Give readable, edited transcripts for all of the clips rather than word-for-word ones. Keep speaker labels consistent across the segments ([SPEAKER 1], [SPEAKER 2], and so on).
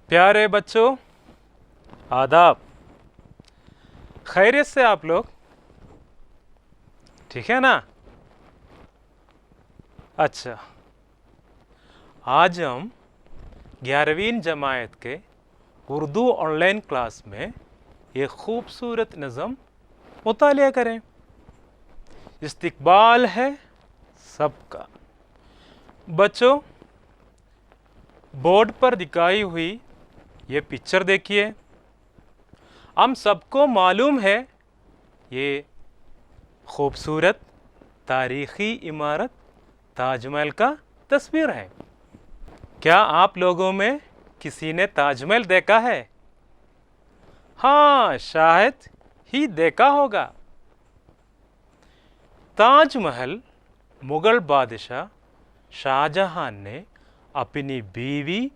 [SPEAKER 1] پیارے بچوں، آداب۔ خیریت سے آپ لوگ؟ ٹھیک ہے نا؟ اچھا، آج ہم 11ویں جماعت کے اردو آن لائن کلاس میں ایک خوبصورت نظم مطالعہ کریں۔ استقبال ہے سب کا۔ بچوں، بورڈ پر دکھائی ہوئی یہ پکچر دیکھیے۔ ہم سب کو معلوم ہے یہ خوبصورت تاریخی عمارت تاج محل کا تصویر ہے۔ کیا آپ لوگوں میں کسی نے تاج محل دیکھا ہے؟ ہاں، شاید ہی دیکھا ہوگا۔ تاج محل مغل بادشاہ شاہ جہاں نے اپنی بیوی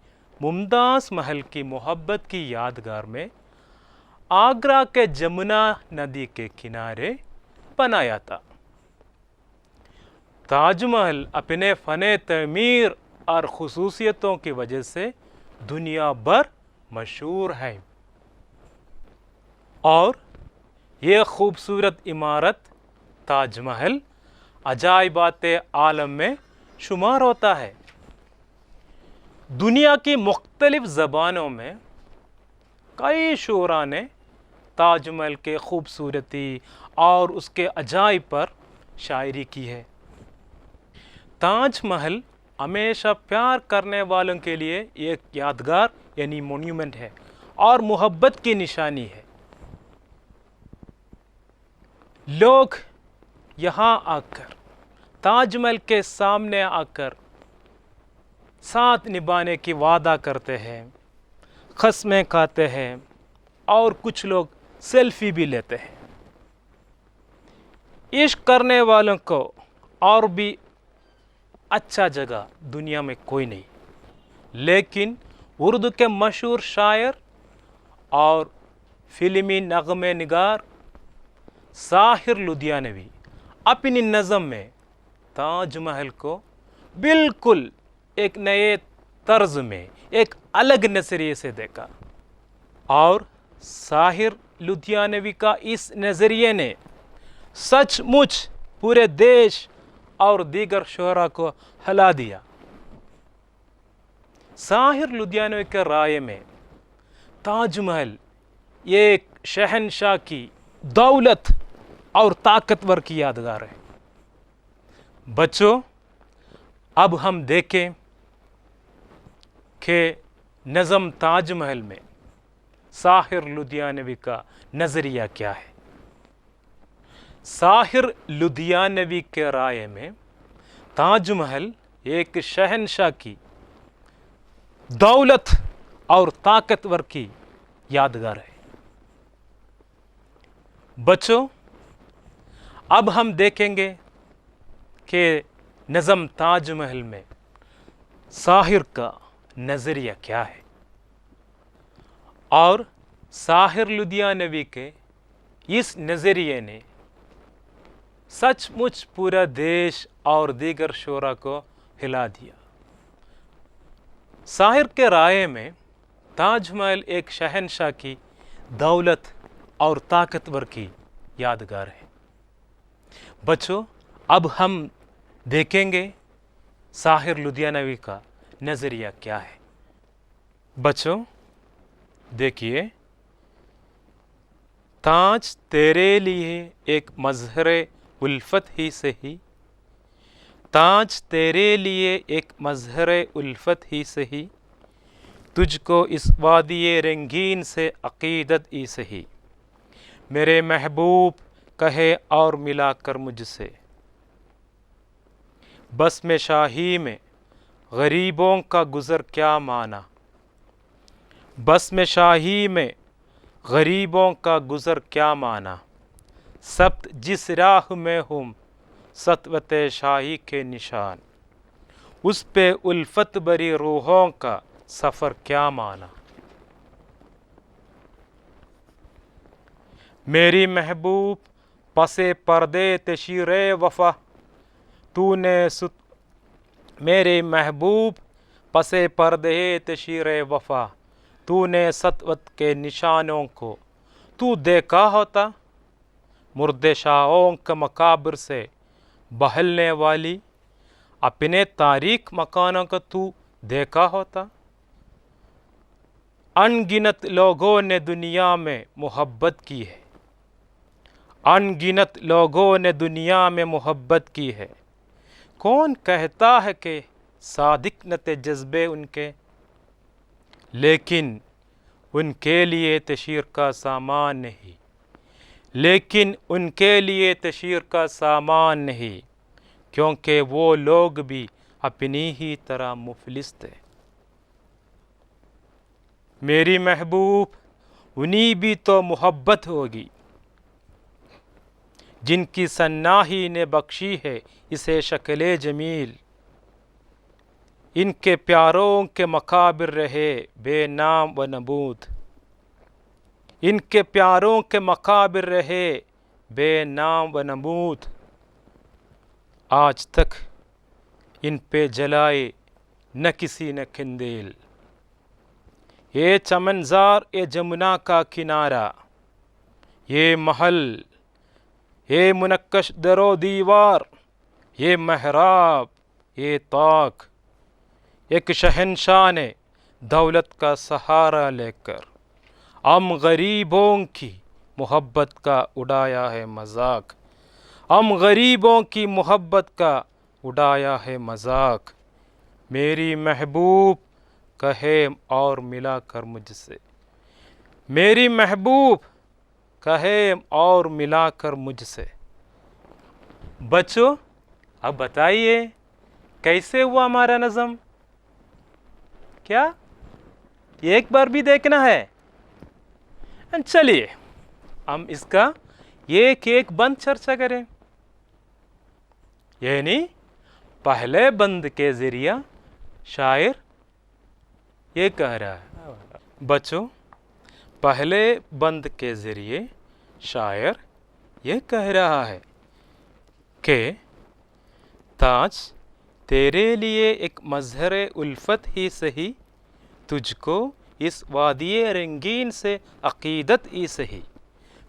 [SPEAKER 1] ممتاز محل کی محبت کی یادگار میں آگرہ کے جمنا ندی کے کنارے بنایا تھا۔ تاج محل اپنے فن تعمیر اور خصوصیتوں کی وجہ سے دنیا بھر مشہور ہے، اور یہ خوبصورت عمارت تاج محل عجائبات عالم میں شمار ہوتا ہے۔ دنیا کی مختلف زبانوں میں کئی شعراء نے تاج محل کے خوبصورتی اور اس کے عجائب پر شاعری کی ہے۔ تاج محل ہمیشہ پیار کرنے والوں کے لیے ایک یادگار یعنی مونیومنٹ ہے اور محبت کی نشانی ہے۔ لوگ یہاں آ کر تاج محل کے سامنے آ کر ساتھ نبھانے کی وعدہ کرتے ہیں، قسمیں کھاتے ہیں، اور کچھ لوگ سیلفی بھی لیتے ہیں۔ عشق کرنے والوں کو اور بھی اچھا جگہ دنیا میں کوئی نہیں، لیکن اردو کے مشہور شاعر اور فلمی نغمے نگار ساحر لدھیانوی اپنی نظم میں تاج محل کو بالکل ایک نئے طرز میں ایک الگ نظریے سے دیکھا، اور ساحر لدھیانوی کا اس نظریے نے سچ مچ پورے دیش اور دیگر شعراء کو ہلا دیا۔ ساحر لدھیانوی کے رائے میں تاج محل ایک شہنشاہ کی دولت اور طاقتور کی یادگار ہے۔ بچوں، اب ہم دیکھیں کہ نظم تاج محل میں ساحر لدھیانوی کا نظریہ کیا ہے۔ ساحر لدھیانوی کے رائے میں تاج محل ایک شہنشاہ کی دولت اور طاقتور کی یادگار ہے۔ بچوں، اب ہم دیکھیں گے کہ نظم تاج محل میں ساحر کا نظریہ کیا ہے، اور ساحر لدھیانوی کے اس نظریے نے سچ مچ پورا دیش اور دیگر شعراء کو ہلا دیا۔ ساحر کے رائے میں تاج محل ایک شہنشاہ کی دولت اور طاقتور کی یادگار ہے۔ بچوں، اب ہم دیکھیں گے ساحر لدھیانوی کا نظریہ کیا ہے۔ بچوں دیکھیے، تاج تیرے لیے ایک مظہر الفت ہی سہی، تاج تیرے لیے ایک مظہر الفت ہی سہی، تجھ کو اس وادی رنگین سے عقیدت ہی سہی، میرے محبوب کہے اور ملا کر مجھ سے، بس میں شاہی میں غریبوں کا گزر کیا مانا، بس میں شاہی میں غریبوں کا گزر کیا مانا، سبت جس راہ میں ہم سطوت شاہی کے نشان، اس پہ الفت بری روحوں کا سفر کیا مانا، میری محبوب پس پردے تشیر وفا، تو نے میرے محبوب پس پردے تشیر وفا، تو نے سطوت کے نشانوں کو تو دیکھا ہوتا، مردے شاہوں کے مقابر سے بہلنے والی اپنے تاریک مکانوں کو تو دیکھا ہوتا۔ ان گنت لوگوں نے دنیا میں محبت کی ہے، ان گنت لوگوں نے دنیا میں محبت کی ہے، کون کہتا ہے کہ صادق نہ تھے جذبے ان کے، لیکن ان کے لیے تشہیر کا سامان نہیں، لیکن ان کے لیے تشہیر کا سامان نہیں، کیونکہ وہ لوگ بھی اپنی ہی طرح مفلس تھے۔ میری محبوب انہی بھی تو محبت ہوگی جن کی سناہی نے بخشی ہے اسے شکل جمیل، ان کے پیاروں کے مقابر رہے بے نام و نمود، ان کے پیاروں کے مقابر رہے بے نام و نمود، آج تک ان پہ جلائے نہ کسی نے کندیل، یہ چمنزار یہ جمنا کا کنارہ، یہ محل، یہ منقش در و دیوار، یہ محراب، یہ طاق، ایک شہنشاہ نے دولت کا سہارا لے کر ہم غریبوں کی محبت کا اڑایا ہے مذاق، ہم غریبوں کی محبت کا اڑایا ہے مذاق، میری محبوب کہے اور ملا کر مجھ سے، میری محبوب کہے اور ملا کر مجھ سے۔ بچوں اب بتائیے کیسے ہوا ہمارا نظم؟ کیا ایک بار بھی دیکھنا ہے؟ چلیے ہم اس کا ایک ایک بند چرچا کریں۔ یعنی پہلے بند کے ذریعہ شاعر یہ کہہ رہا ہے، بچوں پہلے بند کے ذریعے شاعر یہ کہہ رہا ہے کہ تاج تیرے لیے ایک مظہر الفت ہی سہی، تجھ کو اس وادی رنگین سے عقیدت ہی سہی،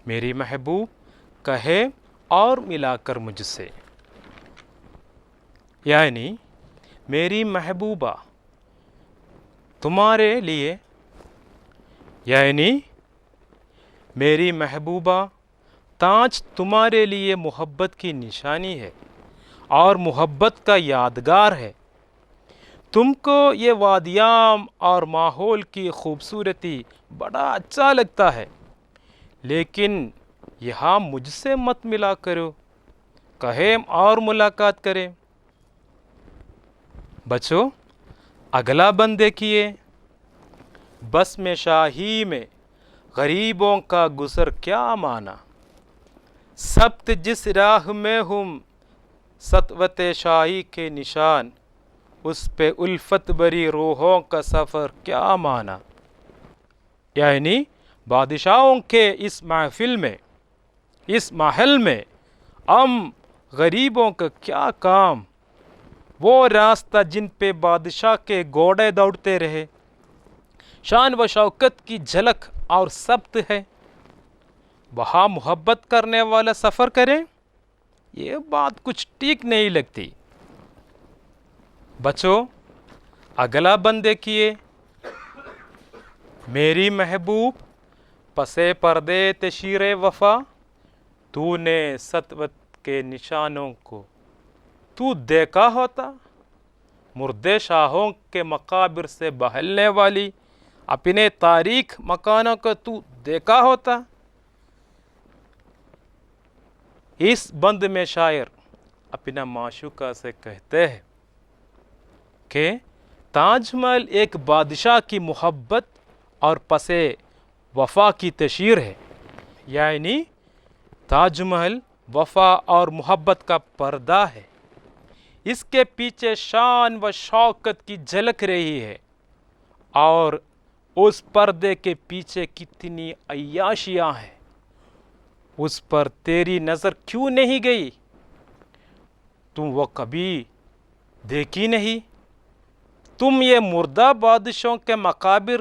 [SPEAKER 1] میری محبوب کہے اور ملا کر مجھ سے، یعنی میری محبوبہ تمہارے لیے، یعنی میری محبوبہ تاج تمہارے لیے محبت کی نشانی ہے اور محبت کا یادگار ہے، تم کو یہ وادیاں اور ماحول کی خوبصورتی بڑا اچھا لگتا ہے، لیکن یہاں مجھ سے مت ملا کرو، کہیں اور ملاقات کریں۔ بچوں اگلا بند دیکھیے، بس میں شاہی میں غریبوں کا گزر کیا مانا، سبت جس راہ میں ہم سطوت شاہی کے نشان، اس پہ الفت بری روحوں کا سفر کیا مانا، یعنی بادشاہوں کے اس محفل میں، اس محل میں ہم غریبوں کا کیا کام، وہ راستہ جن پہ بادشاہ کے گھوڑے دوڑتے رہے، شان و شوکت کی جھلک اور سبت ہے، وہاں محبت کرنے والا سفر کرے، یہ بات کچھ ٹھیک نہیں لگتی۔ بچوں اگلا بند دیکھیے، میری محبوب پسے پردے تشہیر وفا، تو نے سطوت کے نشانوں کو تو دیکھا ہوتا، مردے شاہوں کے مقابر سے بہلنے والی اپنے تاریک مکانوں کو تو دیکھا ہوتا۔ اس بند میں شاعر اپنا معشوقہ سے کہتے ہیں کہ تاج محل ایک بادشاہ کی محبت اور پس وفا کی تشہیر ہے، یعنی تاج محل وفا اور محبت کا پردہ ہے، اس کے پیچھے شان و شوکت کی جھلک رہی ہے، اور اس پردے کے پیچھے کتنی عیاشیاں ہیں، اس پر تیری نظر کیوں نہیں گئی؟ تم وہ کبھی دیکھی نہیں؟ تم یہ مردہ بادشاہوں کے مقابر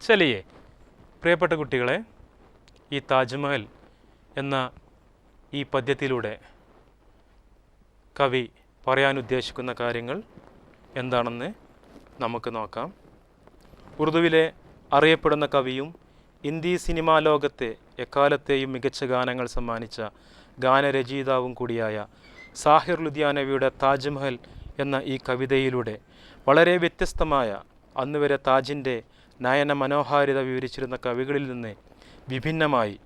[SPEAKER 1] ചലിയേ പ്രിയപ്പെട്ട കുട്ടികളെ, ഈ താജ്മഹൽ എന്ന ഈ പദ്യത്തിലൂടെ കവി പറയാൻ ഉദ്ദേശിക്കുന്ന കാര്യങ്ങൾ എന്താണെന്ന് നമുക്ക് നോക്കാം. ഉറുദുവിലെ അറിയപ്പെടുന്ന കവിയും ഹിന്ദി സിനിമാ ലോകത്തെ എക്കാലത്തെയും മികച്ച ഗാനങ്ങൾ സമ്മാനിച്ച ഗാനരചയിതാവും കൂടിയായ സാഹിർ ലുധിയാനവിയുടെ താജ്മഹൽ എന്ന ഈ കവിതയിലൂടെ വളരെ വ്യത്യസ്തമായ, അന്നുവരെ താജിൻ്റെ നയന മനോഹാരിത വിവരിച്ചിരുന്ന കവികളിൽ നിന്ന് വിഭിന്നമായി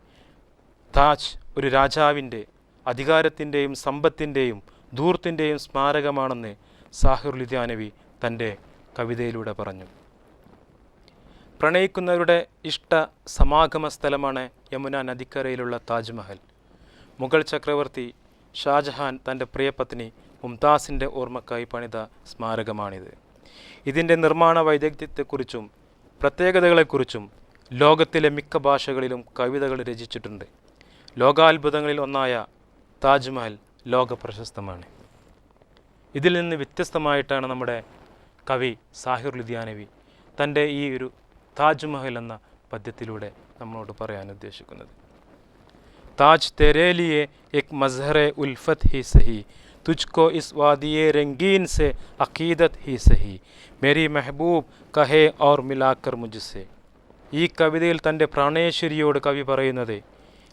[SPEAKER 1] താജ് ഒരു രാജാവിൻ്റെ അധികാരത്തിൻ്റെയും സമ്പത്തിൻ്റെയും ധൂർത്തിൻ്റെയും സ്മാരകമാണെന്ന് സാഹിർ ലുധിയാനവി തൻ്റെ കവിതയിലൂടെ പറഞ്ഞു. പ്രണയിക്കുന്നവരുടെ ഇഷ്ട സമാഗമ സ്ഥലമാണ് യമുന നദിക്കരയിലുള്ള താജ്മഹൽ. മുഗൾ ചക്രവർത്തി ഷാജഹാൻ തൻ്റെ പ്രിയപത്നി മുംതാസിൻ്റെ ഓർമ്മക്കായി പണിത സ്മാരകമാണിത്. ഇതിൻ്റെ നിർമ്മാണ വൈദഗ്ധ്യത്തെക്കുറിച്ചും പ്രത്യേകതകളെക്കുറിച്ചും ലോകത്തിലെ മിക്ക ഭാഷകളിലും കവിതകൾ രചിച്ചിട്ടുണ്ട്. ലോകാത്ഭുതങ്ങളിൽ ഒന്നായ താജ്മഹൽ ലോക പ്രശസ്തമാണ്. ഇതിൽ നിന്ന് വ്യത്യസ്തമായിട്ടാണ് നമ്മുടെ കവി സാഹിർ ലുധിയാനവി തൻ്റെ ഈ ഒരു താജ്മഹൽ എന്ന പദ്യത്തിലൂടെ നമ്മളോട് പറയാൻ ഉദ്ദേശിക്കുന്നത്. താജ് തെരേ ലിയേ എക് മസ്ഹറെ ഉൽഫത്ത് ഹി സഹി, തുജ്കോ ഇസ് വാദിയെ രംഗീൻ സെ അഖീദത്ത് ഹി സഹി, മേരി മെഹബൂബ് കഹേ ഓർ മിലാക്കർ മുജ്സെ. ഈ കവിതയിൽ തൻ്റെ പ്രാണേശ്വരിയോട് കവി പറയുന്നത്,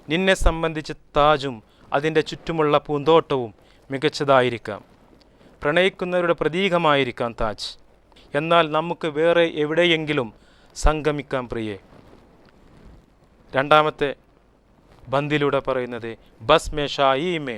[SPEAKER 1] നിന്നെ സംബന്ധിച്ച് താജും അതിൻ്റെ ചുറ്റുമുള്ള പൂന്തോട്ടവും മികച്ചതായിരിക്കാം, പ്രണയിക്കുന്നവരുടെ പ്രതീകമായിരിക്കാം താജ്. എന്നാൽ നമുക്ക് വേറെ എവിടെയെങ്കിലും സംഗമിക്കാം പ്രിയേ. രണ്ടാമത്തെ ബന്ദിലൂടെ പറയുന്നത് ബസ് മേ ഷായി മേ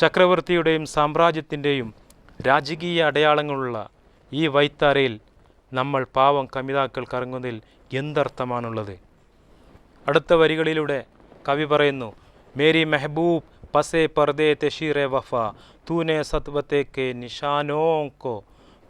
[SPEAKER 1] ചക്രവർത്തിയുടെയും സാമ്രാജ്യത്തിൻ്റെയും രാജകീയ അടയാളങ്ങളുള്ള ഈ വൈത്താരയിൽ നമ്മൾ പാവം കമിതാക്കൾ കറങ്ങുന്നതിൽ എന്തർത്ഥമാണുള്ളത്? അടുത്ത വരികളിലൂടെ കവി പറയുന്നു, മേരി മെഹബൂബ് പസേ പർദേ തെഷീറെ വഫ തൂനെ സത്വത്തെ കെ നിഷാനോ കോ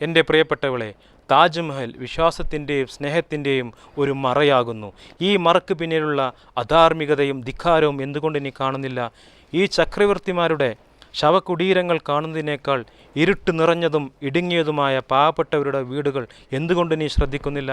[SPEAKER 1] എൻ്റെ പ്രിയപ്പെട്ടവളെ, താജ്മഹൽ വിശ്വാസത്തിൻ്റെയും സ്നേഹത്തിൻ്റെയും ഒരു മറയാകുന്നു. ഈ മറക്ക് പിന്നിലുള്ള അധാർമികതയും ധിക്കാരവും എന്തുകൊണ്ട് നീ കാണുന്നില്ല? ഈ ചക്രവർത്തിമാരുടെ ശവകുടീരങ്ങൾ കാണുന്നതിനേക്കാൾ ഇരുട്ട് നിറഞ്ഞതും ഇടുങ്ങിയതുമായ പാവപ്പെട്ടവരുടെ വീടുകൾ എന്തുകൊണ്ട് നീ ശ്രദ്ധിക്കുന്നില്ല?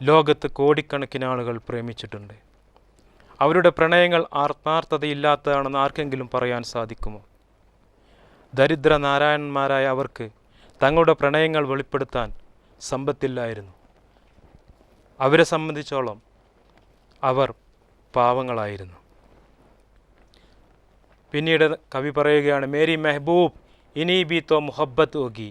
[SPEAKER 1] ലോകത്ത് കോടിക്കണക്കിന് ആളുകൾ പ്രേമിച്ചിട്ടുണ്ട്. അവരുടെ പ്രണയങ്ങൾ ആത്മാർത്ഥതയില്ലാത്തതാണെന്ന് ആർക്കെങ്കിലും പറയാൻ സാധിക്കുമോ? ദരിദ്ര നാരായണന്മാരായ അവർക്ക് തങ്ങളുടെ പ്രണയങ്ങൾ വെളിപ്പെടുത്താൻ സമ്പത്തില്ലായിരുന്നു. അവരെ സംബന്ധിച്ചോളം അവർ പാവങ്ങളായിരുന്നു. പിന്നീട് കവി പറയുകയാണ്, മേരി മെഹബൂബ് ഇനി ബി തോ മുഹബ്ബത്ത് ഹോഗി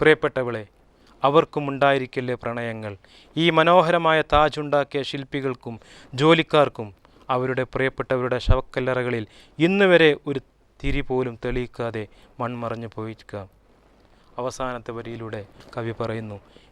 [SPEAKER 1] പ്രിയപ്പെട്ടവളെ, അവർക്കുമുണ്ടായിരിക്കില്ലേ പ്രണയങ്ങൾ? ഈ മനോഹരമായ താജ് ഉണ്ടാക്കിയ ശില്പികൾക്കും ജോലിക്കാർക്കും അവരുടെ പ്രിയപ്പെട്ടവരുടെ ശവക്കല്ലറകളിൽ ഇന്ന് വരെ ഒരു തിരി പോലും തെളിയിക്കാതെ മൺമറഞ്ഞു പോയിരിക്കാം. അവസാനത്തെ വരിയിലൂടെ കവി പറയുന്നു,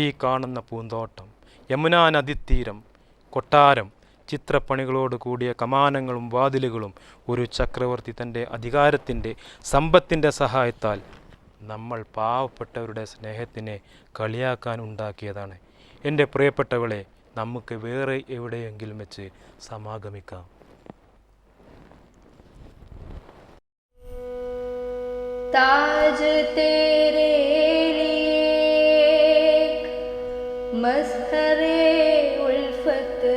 [SPEAKER 1] ഈ കാണുന്ന പൂന്തോട്ടം, യമുനാ നദീതീരം, കൊട്ടാരം, ചിത്രപ്പണികളോട് കൂടിയ കമാനങ്ങളും വാതിലുകളും ഒരു ചക്രവർത്തി തൻ്റെ അധികാരത്തിൻ്റെ സമ്പത്തിൻ്റെ സഹായത്താൽ നമ്മൾ പാവപ്പെട്ടവരുടെ സ്നേഹത്തിനെ കളിയാക്കാൻ ഉണ്ടാക്കിയതാണ്. എൻ്റെ പ്രിയപ്പെട്ടവളെ, നമുക്ക് വേറെ എവിടെയെങ്കിലും വെച്ച് സമാഗമിക്കാം.
[SPEAKER 2] താജ് തേരേ ലിയേ മസ്ഹറേ ഉൽഫത്ത്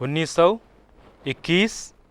[SPEAKER 1] 1921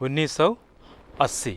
[SPEAKER 1] 1980।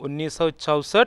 [SPEAKER 1] 1964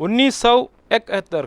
[SPEAKER 1] 1971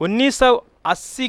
[SPEAKER 1] 1980